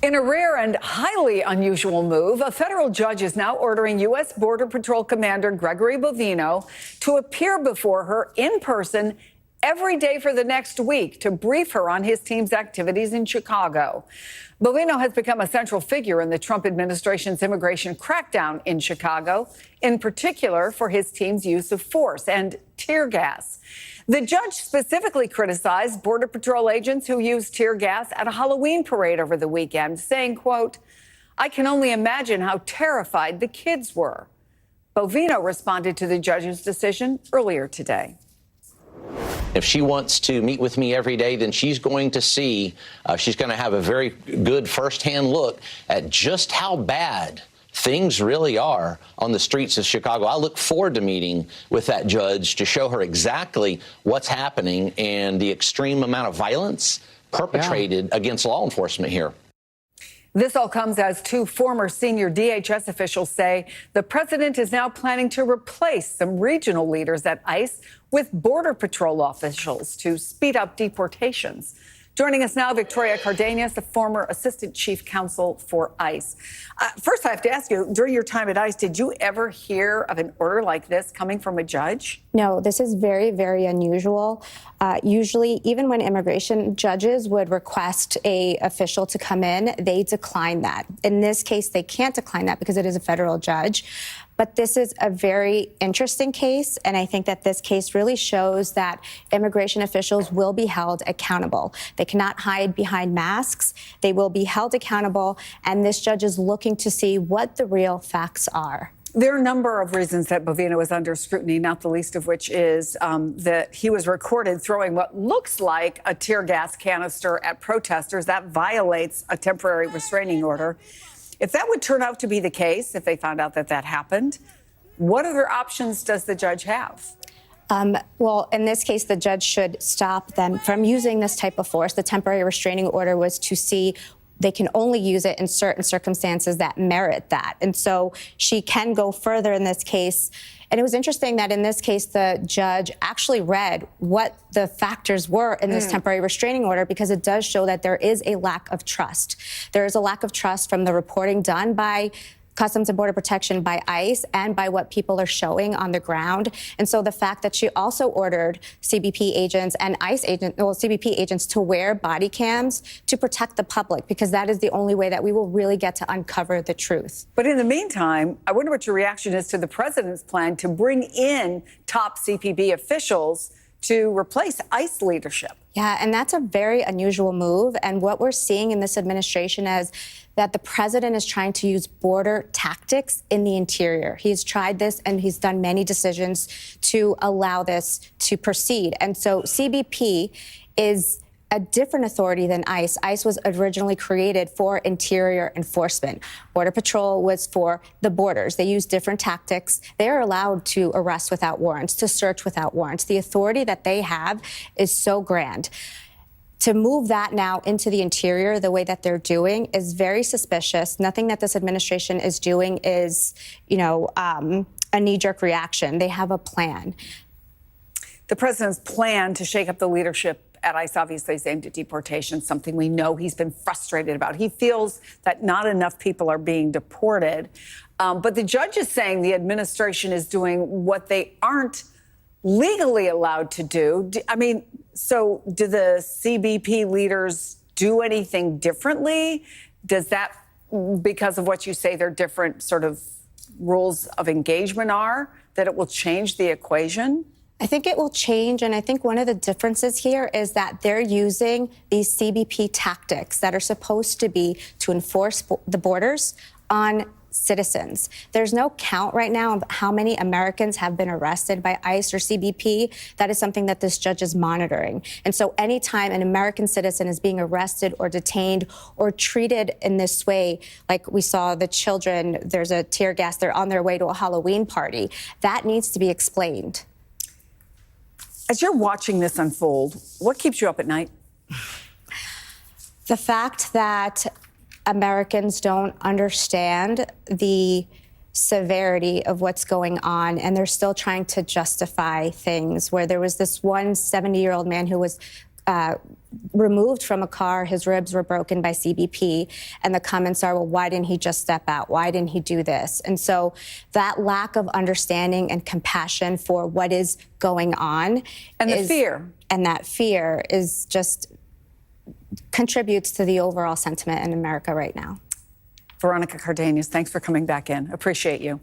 In a rare and highly unusual move, a federal judge is now ordering U.S. Border Patrol Commander Gregory Bovino to appear before her in person every day for the next week to brief her on his team's activities in Chicago. Bovino has become a central figure in the Trump administration's immigration crackdown in Chicago, in particular for his team's use of force and tear gas. The judge specifically criticized Border Patrol agents who used tear gas at a Halloween parade over the weekend, saying, quote, "I can only imagine how terrified the kids were." Bovino responded to the judge's decision earlier today. If she wants to meet with me every day, then she's going to see, she's going to have a very good firsthand look at just how bad things really are on the streets of Chicago. I look forward to meeting with that judge to show her exactly what's happening and the extreme amount of violence perpetrated against law enforcement here. This all comes as two former senior DHS officials say the president is now planning to replace some regional leaders at ICE with Border Patrol officials to speed up deportations. Joining us now, Veronica Cardenas, the former assistant chief counsel for ICE. First, I have to ask you, during your time at ICE, did you ever hear of an order like this coming from a judge? No, this is very, very unusual. Usually, even when immigration judges would request a official to come in, they decline that. In this case, they can't decline that because it is a federal judge. But this is a very interesting case, and I think that this case really shows that immigration officials will be held accountable. They cannot hide behind masks. They will be held accountable, and this judge is looking to see what the real facts are. There are a number of reasons that Bovino is under scrutiny, not the least of which is that he was recorded throwing what looks like a tear gas canister at protesters. That violates a temporary restraining order. If that would turn out to be the case, if they found out that that happened, what other options does the judge have? Well, in this case, the judge should stop them from using this type of force. The temporary restraining order was to see they can only use it in certain circumstances that merit that. And so she can go further in this case. And it was interesting that in this case, the judge actually read what the factors were in this temporary restraining order, because it does show that there is a lack of trust. There is a lack of trust from the reporting done by Customs and Border Protection, by ICE, and by what people are showing on the ground. And so the fact that she also ordered CBP agents and ICE agents, well, CBP agents to wear body cams to protect the public, because that is the only way that we will really get to uncover the truth. But in the meantime, I wonder what your reaction is to the president's plan to bring in top CBP officials to replace ICE leadership. Yeah, and that's a very unusual move. And what we're seeing in this administration is that the president is trying to use border tactics in the interior. He's tried this, and he's done many decisions to allow this to proceed. And so CBP is a different authority than ICE. ICE was originally created for interior enforcement. Border Patrol was for the borders. They use different tactics. They are allowed to arrest without warrants, to search without warrants. The authority that they have is so grand. To move that now into the interior the way that they're doing is very suspicious. Nothing that this administration is doing is, a knee-jerk reaction. They have a plan. The president's plan to shake up the leadership at ICE obviously is aimed at deportation, something we know he's been frustrated about. He feels that not enough people are being deported. But the judge is saying the administration is doing what they aren't legally allowed to do. So do the CBP leaders do anything differently? Does that, because of what you say, their different sort of rules of engagement are, that it will change the equation? I think it will change, and I think one of the differences here is that they're using these CBP tactics that are supposed to be to enforce the borders on citizens. There's no count right now of how many Americans have been arrested by ICE or CBP. That is something that this judge is monitoring. And so anytime an American citizen is being arrested or detained or treated in this way, like we saw the children, there's a tear gas, they're on their way to a Halloween party, that needs to be explained. As you're watching this unfold, what keeps you up at night? The fact that Americans don't understand the severity of what's going on, and they're still trying to justify things, where there was this one 70-year-old man who was removed from a car. His ribs were broken by CBP. And the comments are, well, why didn't he just step out? Why didn't he do this? And so that lack of understanding and compassion for what is going on. And the fear. And that fear is just contributes to the overall sentiment in America right now. Veronica Cardenas, thanks for coming back in. Appreciate you.